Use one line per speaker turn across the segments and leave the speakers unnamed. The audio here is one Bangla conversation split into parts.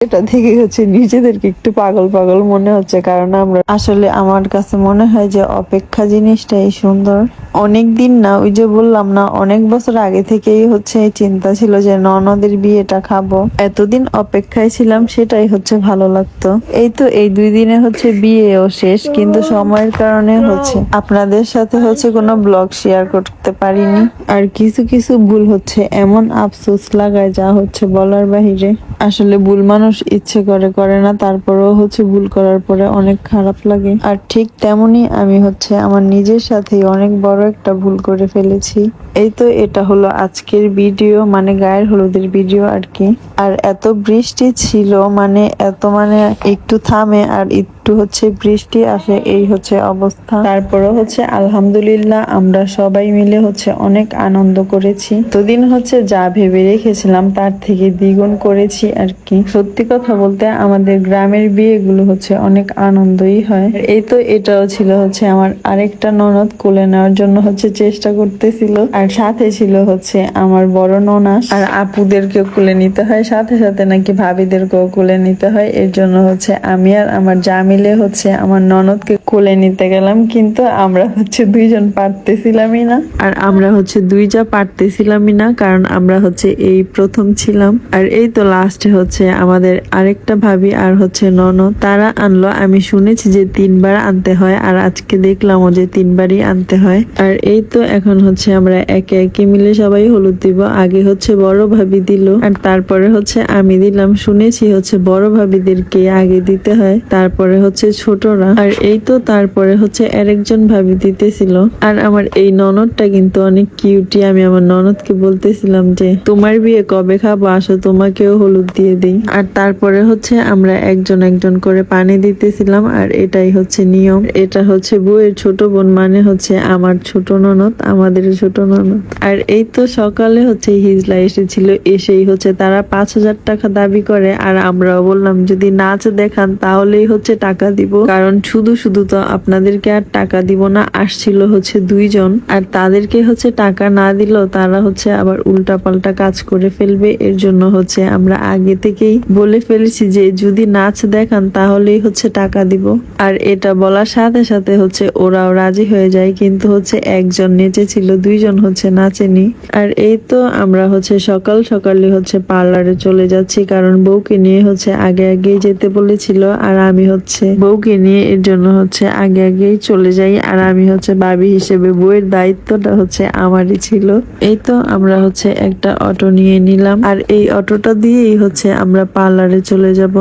এটা থেকে হচ্ছে নিজেদেরকে একটু পাগল পাগল মনে হচ্ছে, কারণ আমরা আসলে আমার কাছে মনে হয় যে অপেক্ষা জিনিসটাই সুন্দর। অনেক দিন না, ওই যে বললাম না, অনেক বছর আগে থেকেই হচ্ছে চিন্তা ছিল যে ননদের বিয়েটা খাবো। এতদিন অপেক্ষায় ছিলাম, সেটাই হচ্ছে ভালো লাগতো। এই তো এই 2 দিনে হচ্ছে বিয়েও শেষ, কিন্তু সময়ের কারণে হচ্ছে আপনাদের সাথে হচ্ছে কোনো ব্লগ শেয়ার করতে পারিনি। আর কিছু কিছু ভুল হচ্ছে এমন আফসোস লাগায় যা হচ্ছে বলার বাহিরে। আসলে ভুল মানুষ ইচ্ছে করে করে না, তারপরেও হচ্ছে ভুল করার পরে অনেক খারাপ লাগে। আর ঠিক তেমনি আমি হচ্ছে আমার নিজের সাথেই অনেক বড় একটা ভুল করে ফেলেছি। এই তো এটা হলো আজকের ভিডিও, মানে গায়ের হলুদের ভিডিও আর কি। আর এত বৃষ্টি ছিল, মানে এত মানে একটু থামে আর একটু হচ্ছে বৃষ্টি আসে, এই হচ্ছে অবস্থা। তারপরে হচ্ছে আলহামদুলিল্লাহ আমরা সবাই মিলে হচ্ছে অনেক আনন্দ করেছি। এতদিন হচ্ছে যা ভেবে রেখেছিলাম তার থেকে দ্বিগুণ করেছি আর কি। সত্যি কথা বলতে আমাদের গ্রামের বিয়েগুলো হচ্ছে অনেক আনন্দই হয়। এই তো এটাও ছিল হচ্ছে আমার আরেকটা ননদ কোলে নেওয়ার জন্য হচ্ছে চেষ্টা করতেছিল, আর সাথে ছিল হচ্ছে আমার বড় ননাস। আর আপুদেরকেও কোলে নিতে হয়, সাথে সাথে নাকি ভাবিদেরকেও কোলে নিতে হয়। এর জন্য হচ্ছে আমি আর আমার যা মিলে হচ্ছে আমার ননদকে কোলে নিতে গেলাম, কিন্তু আমরা হচ্ছে 2জন পারতেছিলামই না। আর আমরা হচ্ছে 2 যা পারতেছিলামই না, কারণ আমরা হচ্ছে এই প্রথম ছিলাম। আর এই তো লাস্টে হচ্ছে আমাদের আরেকটা ভাবি আর হচ্ছে ননদ তারা আনলো। আমি শুনেছি যে 3বার আনতে হয়, আর আজকে দেখলামও যে 3বারই আনতে হয়। আর এই তো এখন হচ্ছে আমরা একে একে মিলে সবাই হলুদ দিব। আগে হচ্ছে বড় ভাবি দিল, আর তারপরে হচ্ছে আমি দিলাম। শুনেছি হচ্ছে বড় ভাবিদেরকে আগে দিতে হয়, তারপরে হচ্ছে ছোটরা। আর এই তো তারপরে হচ্ছে আরেকজন ভাবি দিতেছিল। আর আমার এই ননদটা কিন্তু অনেক কিউটি। আমি আমার ননদকে বলতেছিলাম যে তোমার বিয়ে কবে খাবো, আসো তোমাকেও হলুদ দিয়ে দিই। আর তারপরে হচ্ছে আমরা একজন একজন করে পানি দিতেছিলাম, আর এটাই হচ্ছে নিয়ম। এটা হচ্ছে বউয়ের ছোট বোন, মানে হচ্ছে আমার ছোট ননদ, আমাদের ছোট ননদ। আর এই তো সকালে হচ্ছে হিজলা এসেছিল, এসেই হচ্ছে তারা 5,000 টাকা দাবি করে। আর আমরাও বললাম যদি নাচ দেখান তাহলেই হচ্ছে টাকা দিব, কারণ শুধু শুধু তো আপনাদেরকে আর টাকা দিব না। আসছিল হচ্ছে 2জন, আর তাদেরকে হচ্ছে টাকা না দিলেও তারা হচ্ছে আবার উল্টা পাল্টা কাজ করে ফেলবে। এর জন্য হচ্ছে আমরা আগে থেকেই বলে ফেলেছি যে যদি নাচ দেখান তাহলেই হচ্ছে টাকা দিব। আর এটা বলার সাথে সাথে হচ্ছে ওরাও রাজি হয়ে যায়, কিন্তু হচ্ছে একজন নেচেছিল, 2জন হচ্ছে নাচেনি। আর এই তো আমরা হচ্ছে সকাল সকালে হচ্ছে পার্লারে চলে যাচ্ছি, কারণ বউকে নিয়ে হচ্ছে আগে আগেই যেতে বলেছিল। আর আমি হচ্ছে বউকে নিয়ে এর জন্য হচ্ছে আগে আগেই চলে যাই। আর আমি হচ্ছে ভাবি হিসেবে বউয়ের দায়িত্বটা হচ্ছে আমারই ছিল। এই তো আমরা হচ্ছে একটা অটো নিয়ে নিলাম, আর এই অটোটা দিয়েই হচ্ছে আমরা পার্লারে চলে যাব।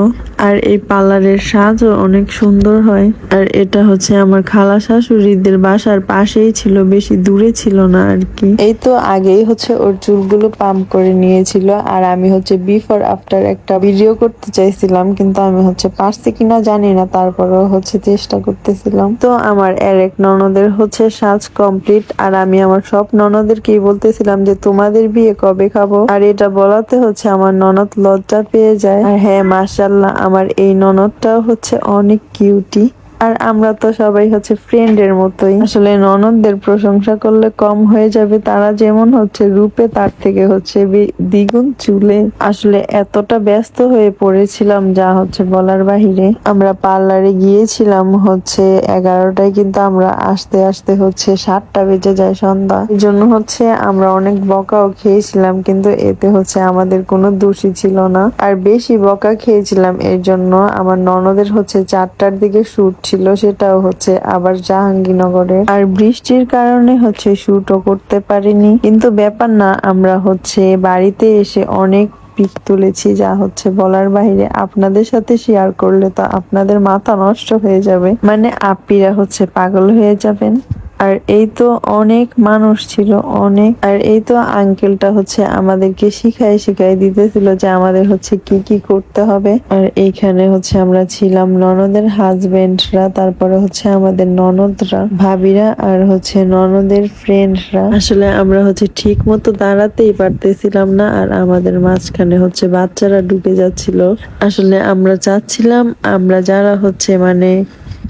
আর এই পার্লারের সাজও অনেক সুন্দর হয়। আর এটা হচ্ছে আমার খালা শাশুড়িদের বাসার পাশেই ছিল, বেশি দূরে ছিল না আর কি। এই তো আগেই হচ্ছে ওর চুলগুলো পাম্প করে নিয়েছিল, আর আমি হচ্ছে বিফোর আফটার একটা ভিডিও করতে চাইছিলাম, কিন্তু আমি হচ্ছে পারছি কিনা জানি না, তারপরেও হচ্ছে চেষ্টা করতেছিলাম। তো আমার এক ননদের হচ্ছে সাজ কমপ্লিট, আর আমি আমার সব ননদেরকেই বলতেছিলাম যে তোমাদের বিয়ে কবে খাবো। আর এটা বলাতে হচ্ছে আমার ননদ লজ্জা পেয়ে যায়। আর হ্যাঁ, মাশাআল্লাহ আমার এই ননদটাও হচ্ছে অনেক কিউটি। আর আমরা তো সবাই হচ্ছে ফ্রেন্ডের মতোই। আসলে ননদদের প্রশংসা করলে কম হয়ে যাবে, তারা যেমন হচ্ছে রূপে তার থেকে হচ্ছে দ্বিগুণ চুলে। আসলে এতটা ব্যস্ত হয়ে পড়েছিলাম যা হচ্ছে বলার বাহিরে। আমরা পার্লারে গিয়েছিলাম হচ্ছে 11টায়, কিন্তু আমরা আসতে আসতে হচ্ছে 7টা বেজে যায় সন্ধ্যা। এই জন্য হচ্ছে আমরা অনেক বকাও খেয়েছিলাম, কিন্তু এতে হচ্ছে আমাদের কোনো দোষই ছিল না। আর বেশি বকা খেয়েছিলাম এর জন্য আমার ননদের হচ্ছে 4টার দিকে শুট ছিল, সেটাও হচ্ছে আবার জাহাঙ্গীরনগরে। আর বৃষ্টির কারণে হচ্ছে শুটও করতে পারিনি, কিন্তু ব্যাপার না, আমরা হচ্ছে বাড়িতে এসে অনেক পিক তুলেছি যা হচ্ছে বলার বাইরে। আপনাদের সাথে শেয়ার করলে তো আপনাদের মাথা নষ্ট হয়ে যাবে, মানে আপিরা হচ্ছে পাগল হয়ে যাবেন। আর এই তো অনেক মানুষ ছিল, অনেক। আর এই তো আঙ্কেলটা হচ্ছে আমাদেরকে শিখাই দিতেছিল যে আমাদের হচ্ছে কি কি করতে হবে। আর এইখানে হচ্ছে আমরা ছিলাম ননদের হাজবেন্ডরা, তারপরে হচ্ছে আমাদের ননদরা, ভাবিরা, আর হচ্ছে ননদের ফ্রেন্ডরা। আসলে আমরা হচ্ছে ঠিক মতো দাঁড়াতেই পারতেছিলাম না, আর আমাদের মাঝখানে হচ্ছে বাচ্চারা ঢুকে যাচ্ছিল। আসলে আমরা চাচ্ছিলাম আমরা যারা হচ্ছে মানে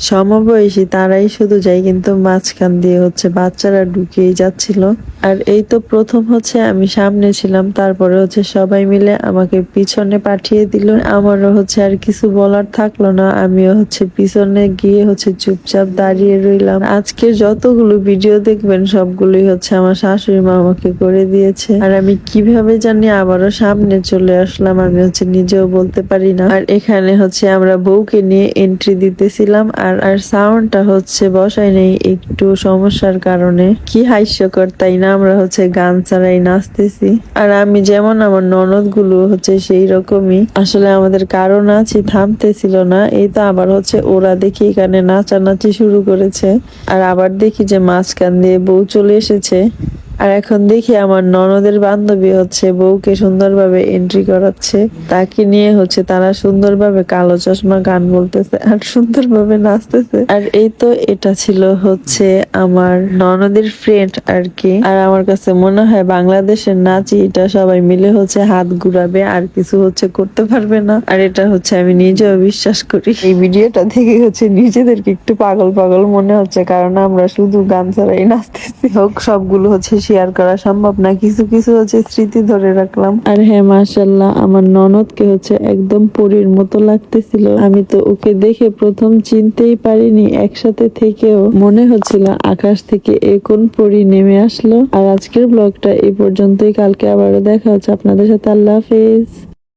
সমবয়সী তারাই শুধু যায়, কিন্তু মাঝখান দিয়ে হচ্ছে বাচ্চারা ঢুকেই যাচ্ছিল। আর এই তো প্রথম হচ্ছে আমি সামনে ছিলাম, তারপরে হচ্ছে সবাই মিলে আমাকে পিছনে পাঠিয়ে দিল। আমারও হচ্ছে আর কিছু বলার থাকলো না, আমিও হচ্ছে পিছনে গিয়ে হচ্ছে চুপচাপ দাঁড়িয়ে রইলাম। আজকের যতগুলো ভিডিও দেখবেন সবগুলোই হচ্ছে আমার শাশুড়ি মা আমাকে করে দিয়েছে। আর আমি কিভাবে জানি আবারও সামনে চলে আসলাম, আমি হচ্ছে নিজেও বলতে পারি না। আর এখানে হচ্ছে আমরা বউকে নিয়ে এন্ট্রি দিতেছিলাম, আর আর সাউন্ডটা হচ্ছে বসাই নেই একটু সমস্যার কারণে। কি হাস্যকর তাই না, আমরা হচ্ছে গান ছাড়াই নাচতেছি। আর আমি যেমন আমার ননদ গুলো হচ্ছে সেই রকমই, আসলে আমাদের কারো নাচই থামতেছিল না। এই তো আবার হচ্ছে ওরা দেখি এখানে নাচানাচি শুরু করেছে, আর আবার দেখি যে মাঝখান দিয়ে বউ চলে এসেছে। আর এখন দেখি আমার ননদের বান্ধবী হচ্ছে বউকে সুন্দরভাবে এন্ট্রি করাচ্ছে, তাকে নিয়ে হচ্ছে তারা সুন্দরভাবে কালো চশমা গান বলতেছে আর সুন্দরভাবে নাচতেছে। আর এই তো এটা ছিল হচ্ছে আমার ননদের ফ্রেন্ড আর কি। আর আমার কাছে মনে হয় বাংলাদেশের নাচই এটা, সবাই মিলে হচ্ছে হাত ঘুরাবে আর কিছু হচ্ছে করতে পারবে না। আর এটা হচ্ছে আমি নিজেও বিশ্বাস করি। এই ভিডিওটা দেখে হচ্ছে নিজেদেরকে একটু পাগল পাগল মনে হচ্ছে, কারণ আমরা শুধু গান ছাড়াই নাচতেছি। হোক, সবগুলো হচ্ছে শেয়ার করা সম্ভব না, কিছু কিছু হচ্ছে স্মৃতি ধরে রাখলাম। আর হ্যাঁ, মাশাআল্লাহ, আমার ননদকে হচ্ছে একদম পরীর মতো লাগতেছিল। আমি তো ওকে দেখে প্রথম চিনতেই পারিনি, একসাথে থেকেও মনে হচ্ছিল আকাশ থেকে এ কোন পরী নেমে আসলো। আর আজকের ব্লগটা এই পর্যন্তই, কালকে আবারও দেখা হচ্ছে আপনাদের সাথে। আল্লাহ হাফেজ।